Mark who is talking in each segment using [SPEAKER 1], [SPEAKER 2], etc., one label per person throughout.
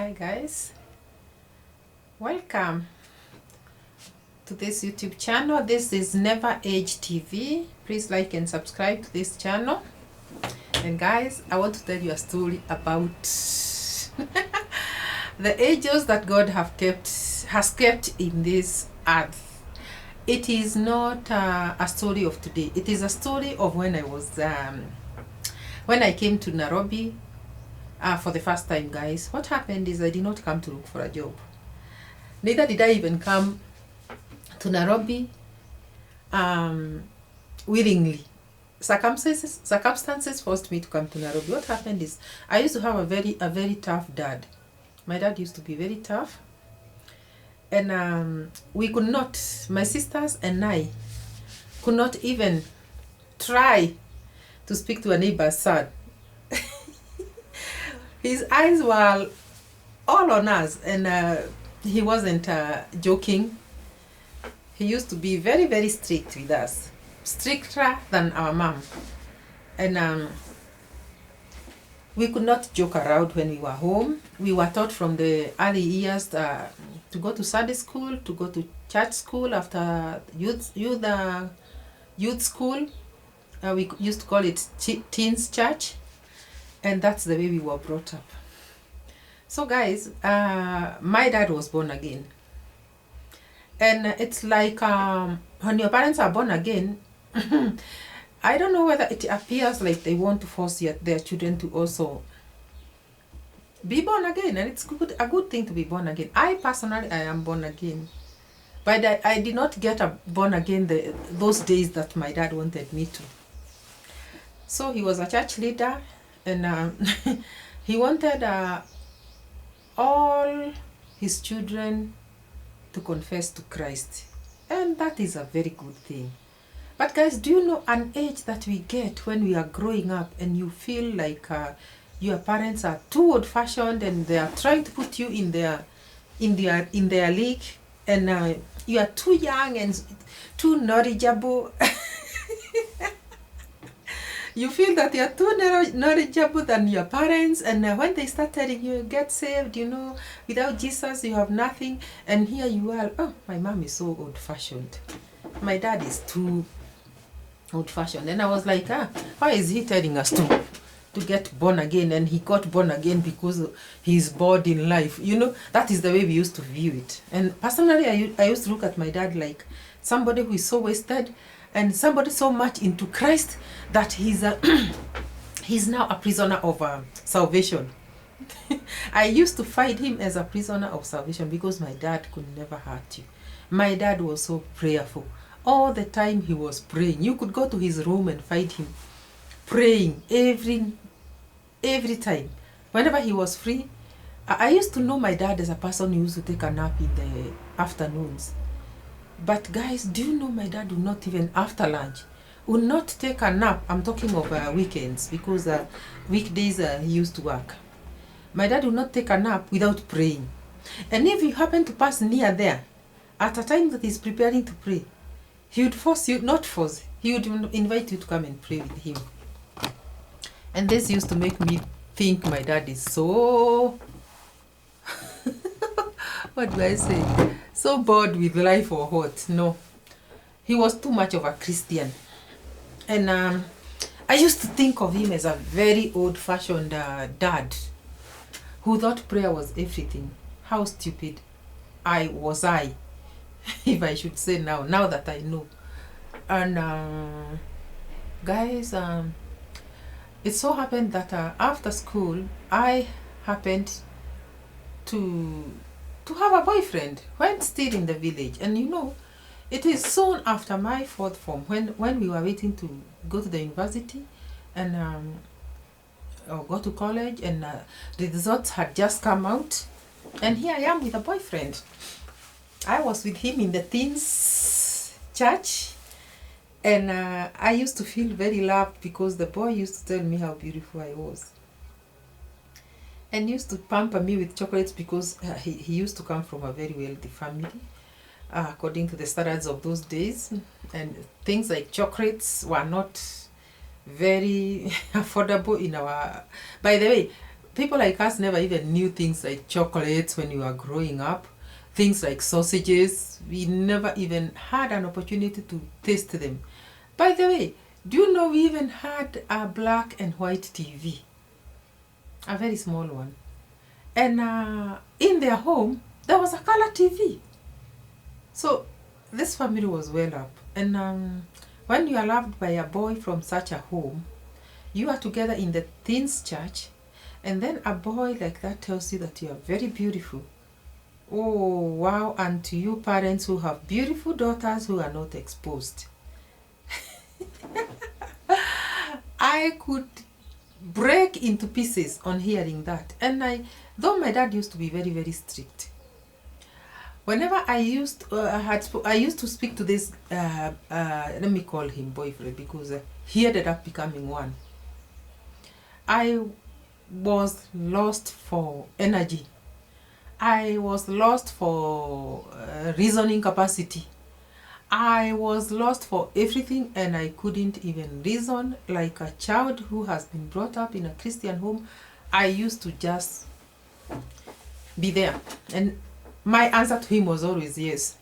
[SPEAKER 1] Hi guys, welcome to this YouTube channel. This is Never Age TV. Please like and subscribe to this channel. And guys, I want to tell you a story about the ages that God has kept in this earth. It is not a story of today. It is a story of when I came to Nairobi for the first time, guys. What happened is I did not come to look for a job. Neither did I even come to Nairobi willingly. Circumstances forced me to come to Nairobi. What happened is I used to have a very tough dad. My dad used to be very tough, and we could not, my sisters and I could not even try to speak to a neighbor's son. His eyes were all on us, and he wasn't joking. He used to be very strict with us, stricter than our mom, and we could not joke around when we were home. We were taught from the early years to go to Sunday school, to go to church school after youth school. We used to call it teens church, and that's the way we were brought up. So guys, my dad was born again, and it's like when your parents are born again, I don't know whether it appears like they want to force their children to also be born again, and it's a good thing to be born again. I personally, I am born again, but I did not get born again those days that my dad wanted me to. So he was a church leader, and he wanted all his children to confess to Christ, and that is a very good thing. But guys, do you know an age that we get when we are growing up and you feel like your parents are too old-fashioned and they are trying to put you in their league, and you are too young and too knowledgeable. You feel that you are too knowledgeable than your parents, and when they start telling you, get saved, you know, without Jesus you have nothing, and here you are, oh, my mom is so old-fashioned, my dad is too old-fashioned. And I was like, why is he telling us to get born again? And he got born again because he's bored in life. You know, that is the way we used to view it. And personally, I used to look at my dad like somebody who is so wasted, and somebody so much into Christ that he's now a prisoner of salvation. I used to fight him as a prisoner of salvation because my dad could never hurt you. My dad was so prayerful. All the time he was praying. You could go to his room and find him praying every time. Whenever he was free, I used to know my dad as a person who used to take a nap in the afternoons. But guys, do you know my dad would not even after lunch, would not take a nap. I'm talking of weekends, because weekdays he used to work. My dad would not take a nap without praying. And if you happen to pass near there, at a time that he's preparing to pray, he would force you, not force, he would invite you to come and pray with him. And this used to make me think my dad is so, what do I say? So bored with life or what? No. He was too much of a Christian. And I used to think of him as a very old-fashioned dad who thought prayer was everything. How stupid was I, if I should say now that I know. And guys, it so happened that after school, I happened to have a boyfriend when still in the village. And you know, it is soon after my fourth form, when we were waiting to go to the university and or go to college, and the results had just come out, and here I am with a boyfriend. I was with him in the teens church, and I used to feel very loved because the boy used to tell me how beautiful I was, and used to pamper me with chocolates because he used to come from a very wealthy family, according to the standards of those days, and things like chocolates were not very affordable in our... By the way, people like us never even knew things like chocolates when we were growing up. Things like sausages, we never even had an opportunity to taste them. By the way, do you know we even had a black and white TV? A very small one. And in their home, there was a color TV. So this family was well up. And when you are loved by a boy from such a home, you are together in the teens church, and then a boy like that tells you that you are very beautiful. Oh, wow. And to you parents who have beautiful daughters who are not exposed. I could break into pieces on hearing that. And though my dad used to be very, very strict, whenever I used to speak to this, let me call him boyfriend, because he ended up becoming one. I was lost for energy. I was lost for reasoning capacity. I was lost for everything, and I couldn't even reason like a child who has been brought up in a Christian home. I used to just be there, and my answer to him was always yes.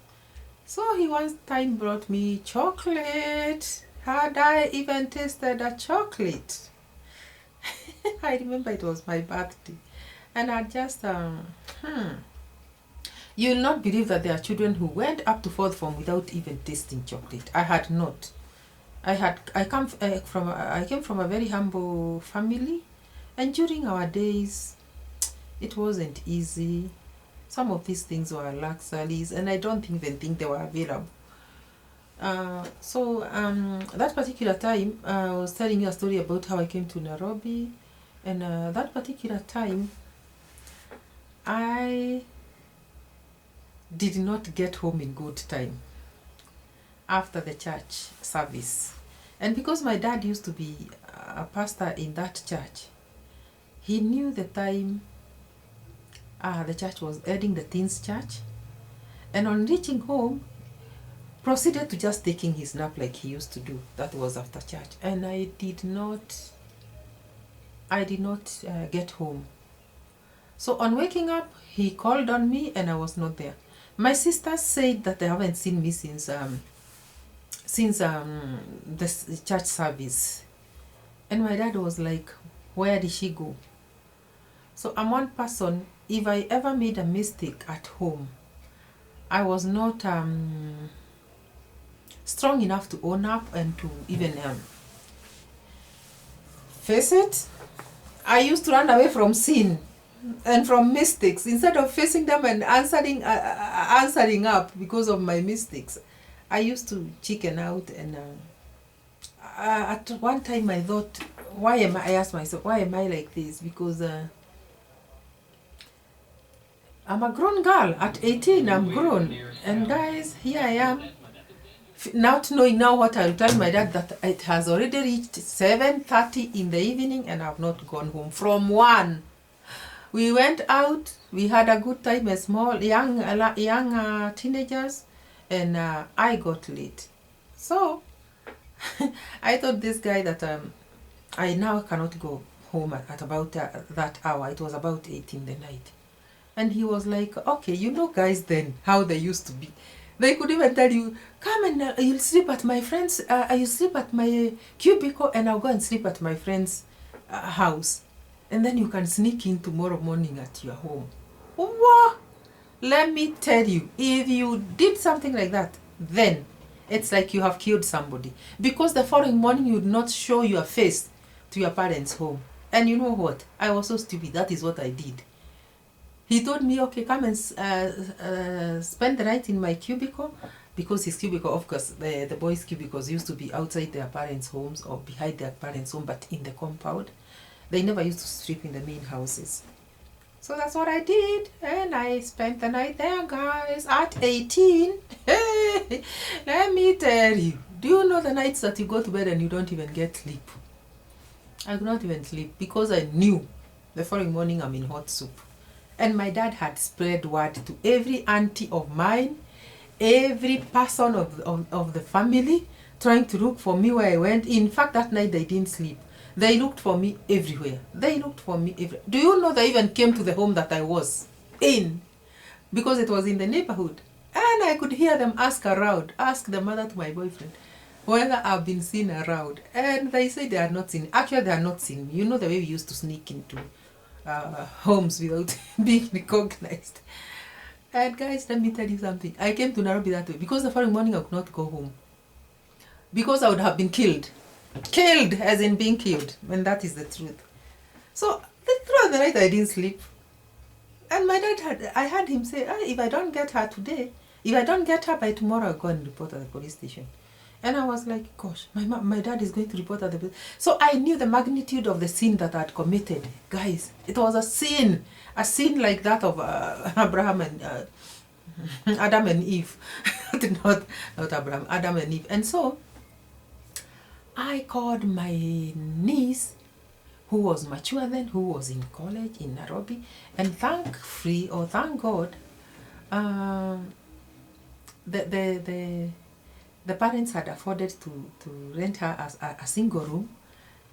[SPEAKER 1] So he one time brought me chocolate. Had I even tasted a chocolate? I remember it was my birthday. And I just, you'll not believe that there are children who went up to fourth form without even tasting chocolate. I had not. I came from a very humble family, and during our days, it wasn't easy. Some of these things were luxuries, and I don't even think they were available. That particular time, I was telling you a story about how I came to Nairobi, and that particular time, I did not get home in good time after the church service. And because my dad used to be a pastor in that church, he knew the time the church was ending, the teens church. And on reaching home, proceeded to just taking his nap like he used to do. That was after church. And I did not get home. So on waking up, he called on me and I was not there. My sisters said that they haven't seen me since the church service. And my dad was like, where did she go? So I'm one person, if I ever made a mistake at home, I was not strong enough to own up and to even face it. I used to run away from sin and from mistakes instead of facing them and answering up because of my mistakes. I used to chicken out, and at one time I thought, I asked myself, why am I like this? Because I'm a grown girl. At 18, I'm grown. And guys, here I am, not knowing now what I'll tell my dad, that it has already reached 7:30 in the evening and I've not gone home from 1. We went out, we had a good time as young teenagers, and I got late. So I thought this guy that I now cannot go home at about that hour. It was about 8 in the night. And he was like, okay, you know guys then, how they used to be. They could even tell you, come and you'll sleep at my friend's, you sleep at my cubicle, and I'll go and sleep at my friend's house. And then you can sneak in tomorrow morning at your home. What? Let me tell you, if you did something like that, then it's like you have killed somebody. Because the following morning you would not show your face to your parents' home. And you know what? I was so stupid. That is what I did. He told me, okay, come and spend the night in my cubicle, because his cubicle, of course, the boys' cubicles used to be outside their parents' homes or behind their parents' home, but in the compound. They never used to sleep in the main houses. So that's what I did, and I spent the night there, guys, at 18. Let me tell you, do you know the nights that you go to bed and you don't even get sleep? I could not even sleep because I knew the following morning I'm in hot soup. And my dad had spread word to every auntie of mine, every person of the family, trying to look for me where I went. In fact, that night they didn't sleep. They looked for me everywhere. They looked for me everywhere. Do you know they even came to the home that I was in? Because it was in the neighborhood. And I could hear them ask the mother to my boyfriend, whether I've been seen around. And they say they are not seen. Actually, they are not seen me. You know the way we used to sneak into homes without being recognized. And guys, let me tell you something. I came to Nairobi that way because the following morning I could not go home. Because I would have been killed. Killed as in being killed. And that is the truth. So, throughout the night I didn't sleep. And my dad I had him say, if I don't get her today, if I don't get her by tomorrow, I'll go and report at the police station. And I was like, gosh, my dad is going to report at the police. So I knew the magnitude of the sin that I had committed. Guys, it was a sin like that of Abraham and Adam and Eve. not Abraham, Adam and Eve. And so I called my niece, who was mature then, who was in college in Nairobi, and thank God, the parents had afforded to rent her as a single room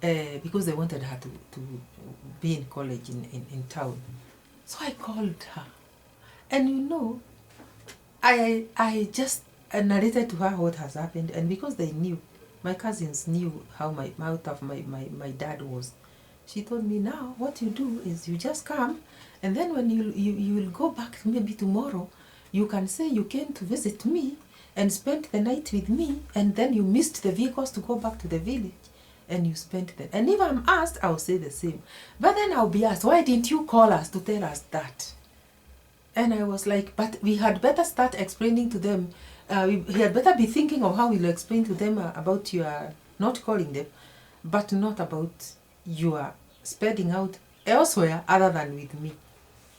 [SPEAKER 1] because they wanted her to be in college in town. So I called her, and you know, I just narrated to her what has happened, and because they knew, my cousins knew how my mouth of my dad was. She told me, now what you do is you just come, and then when you will go back maybe tomorrow, you can say you came to visit me and spent the night with me, and then you missed the vehicles to go back to the village, and you spent them. And if I'm asked, I'll say the same. But then I'll be asked, why didn't you call us to tell us that? And I was like, but we had better start explaining to them. We had better be thinking of how we'll explain to them about your not calling them, but not about your spreading out elsewhere other than with me.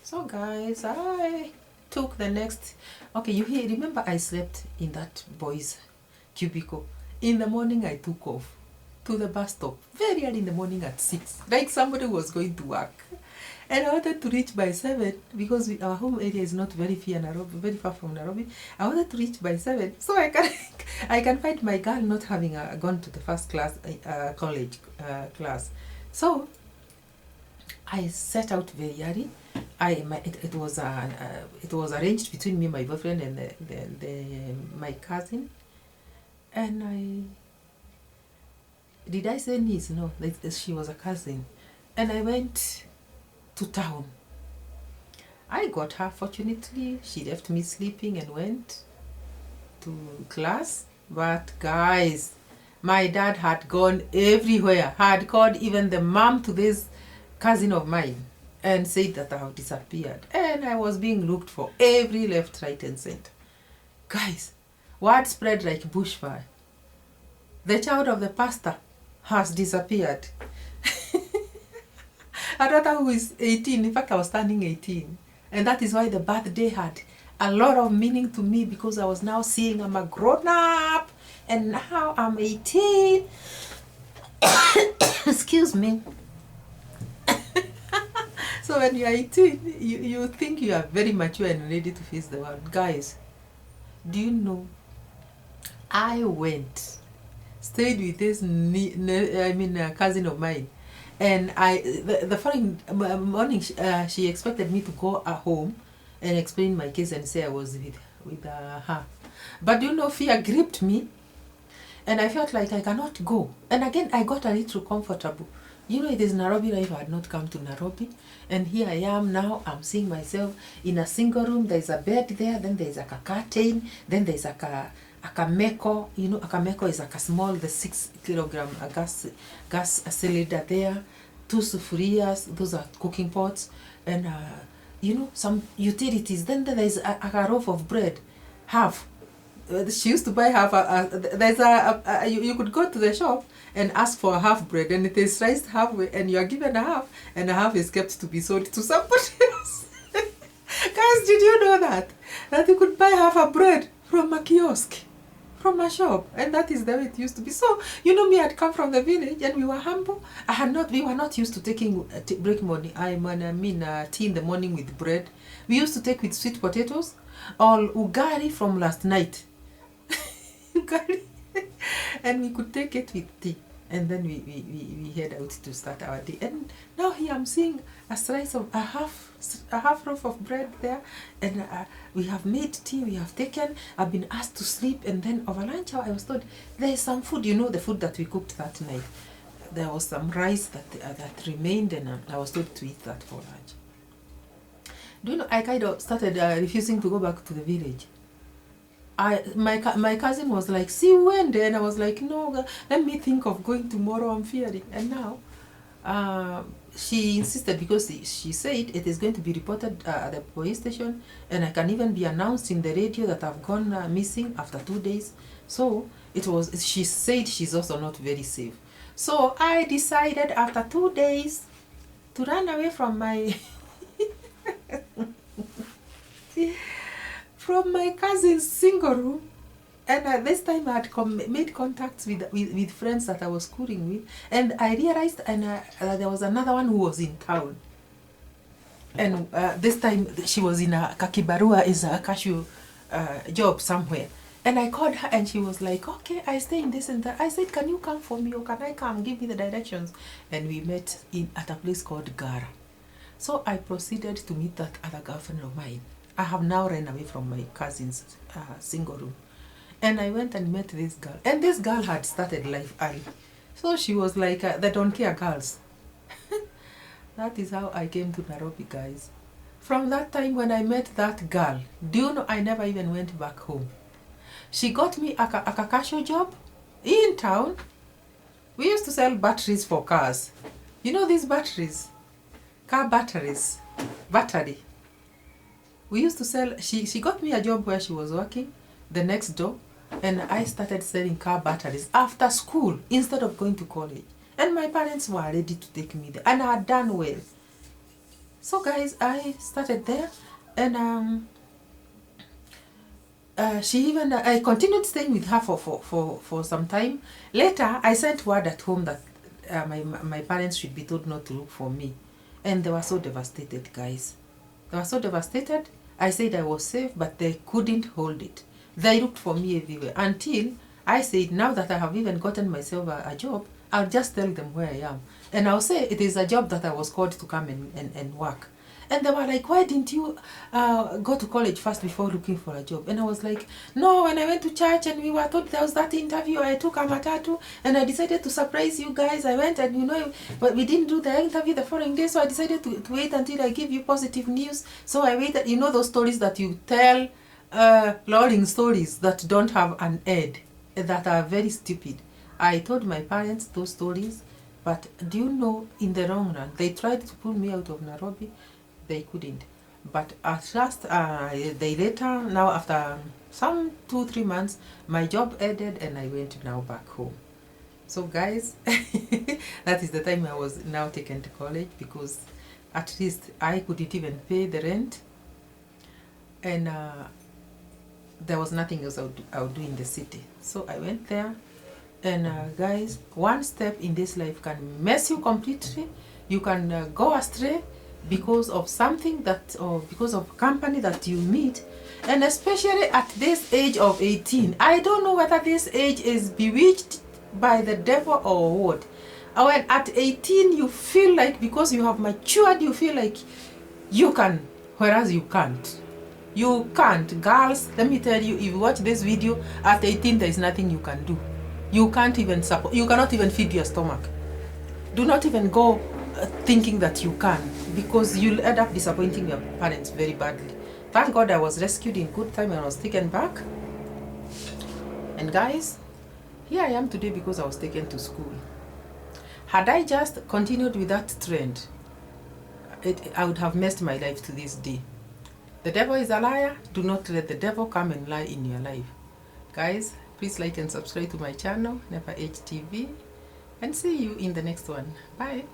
[SPEAKER 1] So guys, I took the next, okay, remember I slept in that boy's cubicle. In the morning I took off to the bus stop very early in the morning at 6, like somebody was going to work. And I wanted to reach by 7 because our home area is not very far from Nairobi. I wanted to reach by 7 so I can find my girl not having gone to the first class college class. So I set out very early. It was arranged between me and my boyfriend and my cousin. And did I say niece? No, she was a cousin. And I went to town. I got her, fortunately. She left me sleeping and went to class. But guys, my dad had gone everywhere. Had called even the mom to this cousin of mine and said that I have disappeared. And I was being looked for every left, right and center. Guys, word spread like bushfire. The child of the pastor has disappeared. A daughter who is 18, in fact I was turning 18. And that is why the birthday had a lot of meaning to me, because I was now seeing I'm a grown up and now I'm 18. Excuse me. So when you're 18, you think you are very mature and ready to face the world. Guys, do you know, I went, stayed with this cousin of mine, and the following morning she expected me to go home and explain my case and say I was with her. But do you know, fear gripped me and I felt like I cannot go. And again, I got a little comfortable. You know, it is Nairobi life. I had not come to Nairobi. And here I am now. I'm seeing myself in a single room. There's a bed there. Then there's a curtain. Then there's a kameko. You know, a kameko is like a small, the 6 kilogram gas cylinder there. 2 sufurias. Those are cooking pots. And, you know, some utilities. Then there's a loaf of bread. Half. She used to buy half. You could go to the shop and ask for a half bread, and it is sliced halfway, and you are given a half, and a half is kept to be sold to somebody else. Guys, did you know that you could buy half a bread from a kiosk, from a shop, and that is the way it used to be. So you know, me had come from the village, and we were humble. We were not used to taking break money. Tea in the morning with bread. We used to take with sweet potatoes or ugari from last night. Ugari. And we could take it with tea. And then we head out to start our day. And now here I'm seeing a slice of a half loaf of bread there, and we have made tea, we have taken, I've been asked to sleep, and then over lunch hour I was told there is some food, you know, the food that we cooked that night. There was some rice that remained, and I was told to eat that for lunch. Do you know, I kind of started refusing to go back to the village. My cousin was like, see when, and I was like, no, let me think of going tomorrow, I'm fearing. And now she insisted, because she said it is going to be reported at the police station, and I can even be announced in the radio that I've gone missing after 2 days. So she said she's also not very safe. So I decided after 2 days to run away from my from my cousin's single room. And this time I had made contacts with friends that I was schooling with, and I realized there was another one who was in town, and this time she was in a kakibarua, is a cashew job somewhere. And I called her, and she was like, okay, I stay in this and that. I said, can you come for me, or can I come, give me the directions? And we met at a place called Gara. So I proceeded to meet that other girlfriend of mine. I have now run away from my cousin's single room. And I went and met this girl. And this girl had started life early. So she was like, they don't care girls. That is how I came to Nairobi, guys. From that time when I met that girl, do you know, I never even went back home. She got me a Kakasho job in town. We used to sell batteries for cars. You know these batteries? Car batteries. Battery. We used to sell, she got me a job where she was working, the next door, and I started selling car batteries after school instead of going to college. And my parents were ready to take me there, and I had done well. So guys, I started there, and I continued staying with her for some time. Later, I sent word at home that my parents should be told not to look for me. And they were so devastated, guys. They were so devastated. I said I was safe, but they couldn't hold it. They looked for me everywhere, until I said, now that I have even gotten myself a job, I'll just tell them where I am. And I'll say it is a job that I was called to come and work. And they were like, why didn't you go to college first before looking for a job? And I was like, no, when I went to church and we were told there was that interview, I took a matatu and I decided to surprise you guys. I went and, you know, but we didn't do the interview the following day, so I decided to wait until I give you positive news. So I waited, you know those stories that you tell, luring stories that don't have an end, that are very stupid. I told my parents those stories, but do you know, in the long run, they tried to pull me out of Nairobi. They couldn't. But at last, they later, now after some 2-3 months, my job ended and I went now back home. So guys, that is the time I was now taken to college, because at least I couldn't even pay the rent, and there was nothing else I would do in the city. So I went there, and guys, one step in this life can mess you completely. You can go astray because of something that, or because of company that you meet. And especially at this age of 18, I don't know whether this age is bewitched by the devil or what. When at 18 you feel like, because you have matured, you feel like you can, whereas you can't. You can't. Girls, let me tell you, if you watch this video, at 18 there is nothing you can do. You can't even support, you cannot even feed your stomach. Do not even go thinking that you can, because you'll end up disappointing your parents very badly. Thank God I was rescued in good time and I was taken back. And guys, here I am today because I was taken to school. Had I just continued with that trend, I would have messed my life to this day. The devil is a liar. Do not let the devil come and lie in your life. Guys, please like and subscribe to my channel, Never Age TV, and see you in the next one. Bye.